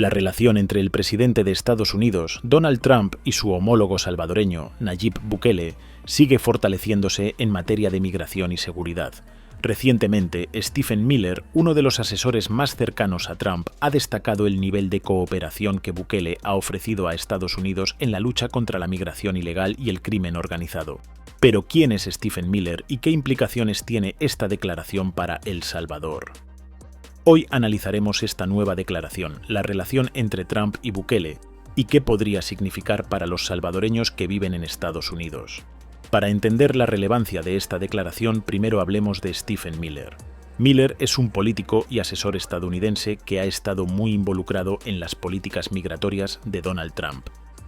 La relación entre el presidente de Estados Unidos, Donald Trump, y su homólogo salvadoreño, Nayib Bukele, sigue fortaleciéndose en materia de migración y seguridad. Recientemente, Stephen Miller, uno de los asesores más cercanos a Trump, ha destacado el nivel de cooperación que Bukele ha ofrecido a Estados Unidos en la lucha contra la migración ilegal y el crimen organizado. Pero, ¿quién es Stephen Miller y qué implicaciones tiene esta declaración para El Salvador? Hoy analizaremos esta nueva declaración, la relación entre Trump y Bukele, y qué podría significar para los salvadoreños que viven en Estados Unidos. Para entender la relevancia de esta declaración, primero hablemos de Stephen Miller. Miller es un político y asesor estadounidense que ha estado muy involucrado en las políticas migratorias de Donald Trump.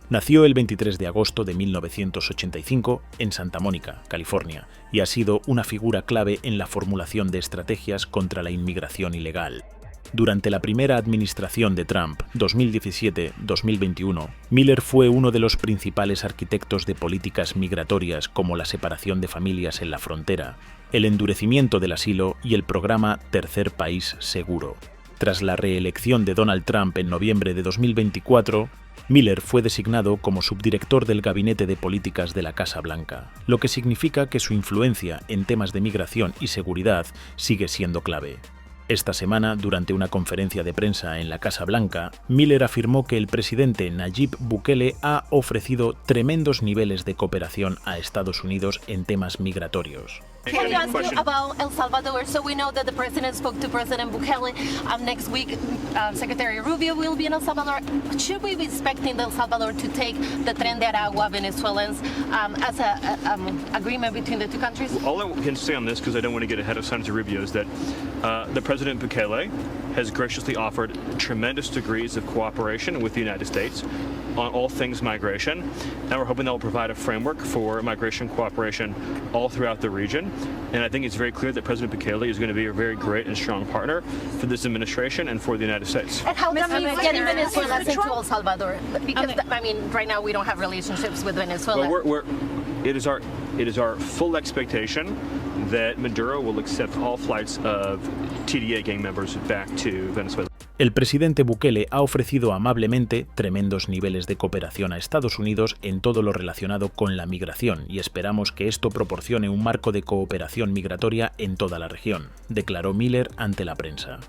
Nació el 23 de agosto de 1985 en Santa Mónica, California, y ha sido una figura clave en la formulación de estrategias contra la inmigración ilegal. Durante la primera administración de Trump, 2017-2021, Miller fue uno de los principales arquitectos de políticas migratorias como la separación de familias en la frontera, el endurecimiento del asilo y el programa Tercer País Seguro. Tras la reelección de Donald Trump en noviembre de 2024, Miller fue designado como subdirector del Gabinete de Políticas de la Casa Blanca, lo que significa que su influencia en temas de migración y seguridad sigue siendo clave. Esta semana, durante una conferencia de prensa en la Casa Blanca, Miller afirmó que el presidente Nayib Bukele ha ofrecido tremendos niveles de cooperación a Estados Unidos en temas migratorios. Can I ask you about El Salvador? So we know that the president spoke to President Bukele. Next week, Secretary Rubio will be in El Salvador. Should we be expecting El Salvador to take the Tren de Aragua Venezuelans as an agreement between the two countries? All I can say on this, because I don't want to get ahead of Senator Rubio, is that the President Bukele has graciously offered tremendous degrees of cooperation with the United States on all things migration, and we're hoping that will provide a framework for migration cooperation all throughout the region. And I think it's very clear that President Bukele is going to be a very great and strong partner for this administration and for the United States. And how come he's getting Venezuelans into El Salvador? Because, I mean, right now we don't have relationships with Venezuela. Well, it is our full expectation that Maduro will accept all flights of TDA gang members back to Venezuela. El presidente Bukele ha ofrecido amablemente tremendos niveles de cooperación a Estados Unidos en todo lo relacionado con la migración y esperamos que esto proporcione un marco de cooperación migratoria en toda la región, declaró Miller ante la prensa.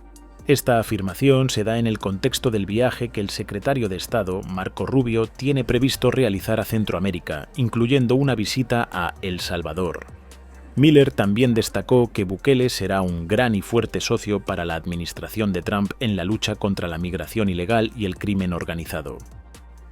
Esta afirmación se da en el contexto del viaje que el secretario de Estado, Marco Rubio, tiene previsto realizar a Centroamérica, incluyendo una visita a El Salvador. Miller también destacó que Bukele será un gran y fuerte socio para la administración de Trump en la lucha contra la migración ilegal y el crimen organizado.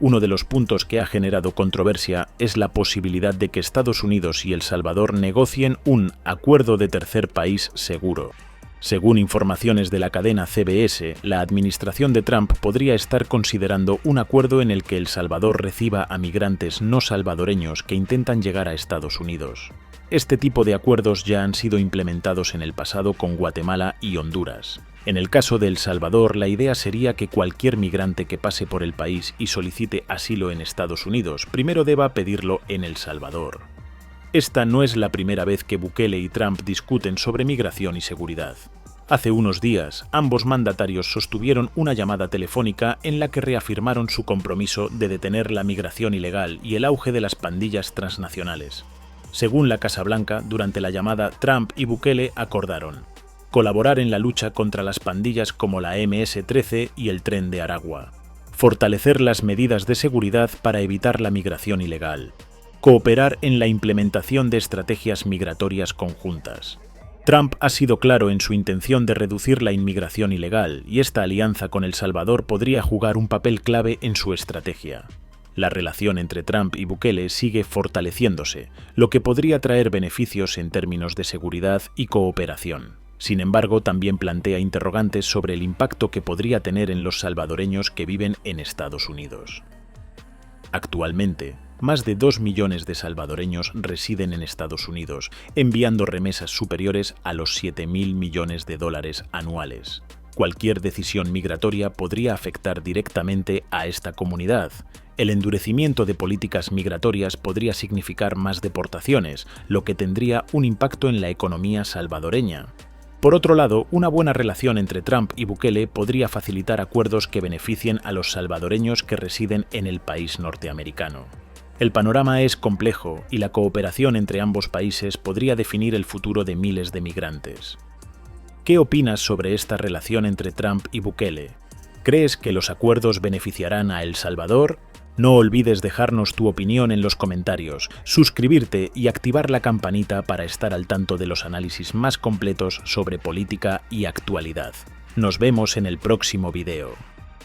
Uno de los puntos que ha generado controversia es la posibilidad de que Estados Unidos y El Salvador negocien un acuerdo de tercer país seguro. Según informaciones de la cadena CBS, la administración de Trump podría estar considerando un acuerdo en el que El Salvador reciba a migrantes no salvadoreños que intentan llegar a Estados Unidos. Este tipo de acuerdos ya han sido implementados en el pasado con Guatemala y Honduras. En el caso de El Salvador, la idea sería que cualquier migrante que pase por el país y solicite asilo en Estados Unidos, primero deba pedirlo en El Salvador. Esta no es la primera vez que Bukele y Trump discuten sobre migración y seguridad. Hace unos días, ambos mandatarios sostuvieron una llamada telefónica en la que reafirmaron su compromiso de detener la migración ilegal y el auge de las pandillas transnacionales. Según la Casa Blanca, durante la llamada, Trump y Bukele acordaron colaborar en la lucha contra las pandillas como la MS-13 y el Tren de Aragua, fortalecer las medidas de seguridad para evitar la migración ilegal, cooperar en la implementación de estrategias migratorias conjuntas. Trump ha sido claro en su intención de reducir la inmigración ilegal y esta alianza con El Salvador podría jugar un papel clave en su estrategia. La relación entre Trump y Bukele sigue fortaleciéndose, lo que podría traer beneficios en términos de seguridad y cooperación. Sin embargo, también plantea interrogantes sobre el impacto que podría tener en los salvadoreños que viven en Estados Unidos. Actualmente, más de 2 millones de salvadoreños residen en Estados Unidos, enviando remesas superiores a los $7.000 millones anuales. Cualquier decisión migratoria podría afectar directamente a esta comunidad. El endurecimiento de políticas migratorias podría significar más deportaciones, lo que tendría un impacto en la economía salvadoreña. Por otro lado, una buena relación entre Trump y Bukele podría facilitar acuerdos que beneficien a los salvadoreños que residen en el país norteamericano. El panorama es complejo y la cooperación entre ambos países podría definir el futuro de miles de migrantes. ¿Qué opinas sobre esta relación entre Trump y Bukele? ¿Crees que los acuerdos beneficiarán a El Salvador? No olvides dejarnos tu opinión en los comentarios, suscribirte y activar la campanita para estar al tanto de los análisis más completos sobre política y actualidad. Nos vemos en el próximo video.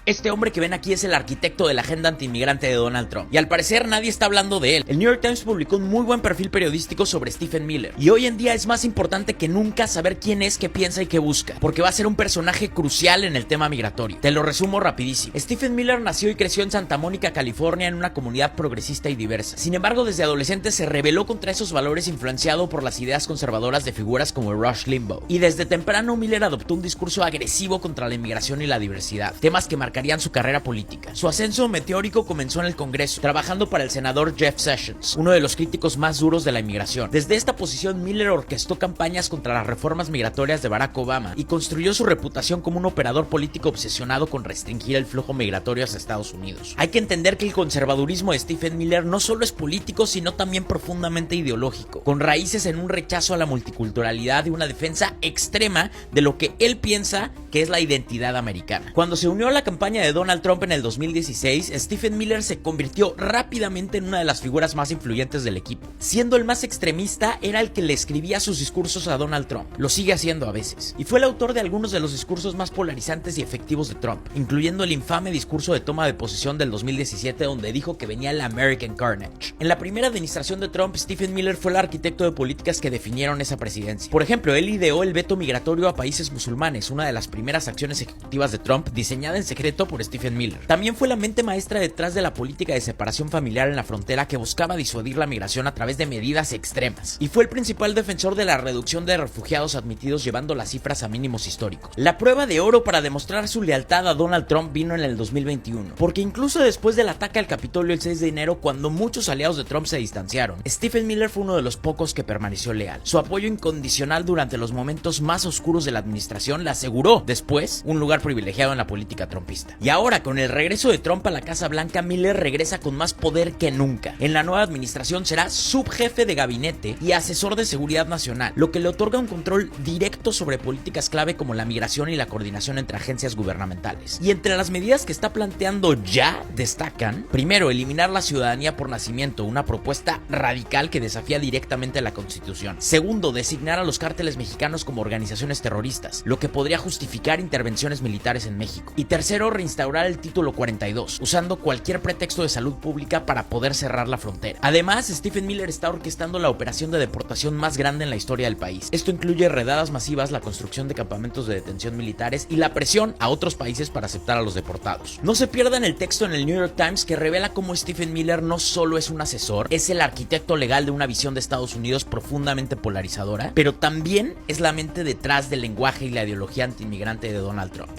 Este hombre que ven aquí es el arquitecto de la agenda antiinmigrante de Donald Trump, y al parecer nadie está hablando de él. El New York Times publicó un muy buen perfil periodístico sobre Stephen Miller, y hoy en día es más importante que nunca saber quién es, qué piensa y qué busca, porque va a ser un personaje crucial en el tema migratorio. Te lo resumo rapidísimo. Stephen Miller nació y creció en Santa Mónica, California, en una comunidad progresista y diversa. Sin embargo, desde adolescente se rebeló contra esos valores, influenciado por las ideas conservadoras de figuras como Rush Limbaugh, y desde temprano Miller adoptó un discurso agresivo contra la inmigración y la diversidad, temas que marcarían su carrera política. Su ascenso meteórico comenzó en el Congreso, trabajando para el senador Jeff Sessions, uno de los críticos más duros de la inmigración. Desde esta posición, Miller orquestó campañas contra las reformas migratorias de Barack Obama y construyó su reputación como un operador político obsesionado con restringir el flujo migratorio hacia Estados Unidos. Hay que entender que el conservadurismo de Stephen Miller no solo es político, sino también profundamente ideológico, con raíces en un rechazo a la multiculturalidad y una defensa extrema de lo que él piensa que es la identidad americana. Cuando se unió a la campaña de Donald Trump en el 2016, Stephen Miller se convirtió rápidamente en una de las figuras más influyentes del equipo. Siendo el más extremista, era el que le escribía sus discursos a Donald Trump. Lo sigue haciendo a veces. Y fue el autor de algunos de los discursos más polarizantes y efectivos de Trump, incluyendo el infame discurso de toma de posesión del 2017, donde dijo que venía el American Carnage. En la primera administración de Trump, Stephen Miller fue el arquitecto de políticas que definieron esa presidencia. Por ejemplo, él ideó el veto migratorio a países musulmanes, una de las primeras acciones ejecutivas de Trump, diseñada en secreto por Stephen Miller. También fue la mente maestra detrás de la política de separación familiar en la frontera, que buscaba disuadir la migración a través de medidas extremas. Y fue el principal defensor de la reducción de refugiados admitidos, llevando las cifras a mínimos históricos. La prueba de oro para demostrar su lealtad a Donald Trump vino en el 2021, porque incluso después del ataque al Capitolio el 6 de enero, cuando muchos aliados de Trump se distanciaron, Stephen Miller fue uno de los pocos que permaneció leal. Su apoyo incondicional durante los momentos más oscuros de la administración le aseguró después un lugar privilegiado en la política trumpista. Y ahora, con el regreso de Trump a la Casa Blanca, Miller regresa con más poder que nunca. En la nueva administración será subjefe de gabinete y asesor de seguridad nacional, lo que le otorga un control directo sobre políticas clave como la migración y la coordinación entre agencias gubernamentales. Y entre las medidas que está planteando ya destacan: primero, eliminar la ciudadanía por nacimiento, una propuesta radical que desafía directamente la Constitución. Segundo, designar a los cárteles mexicanos como organizaciones terroristas, lo que podría justificar intervenciones militares en México. Y tercero, reinstaurar el título 42, usando cualquier pretexto de salud pública para poder cerrar la frontera. Además, Stephen Miller está orquestando la operación de deportación más grande en la historia del país. Esto incluye redadas masivas, la construcción de campamentos de detención militares y la presión a otros países para aceptar a los deportados. No se pierdan el texto en el New York Times que revela cómo Stephen Miller no solo es un asesor, es el arquitecto legal de una visión de Estados Unidos profundamente polarizadora, pero también es la mente detrás del lenguaje y la ideología antiinmigrante de Donald Trump.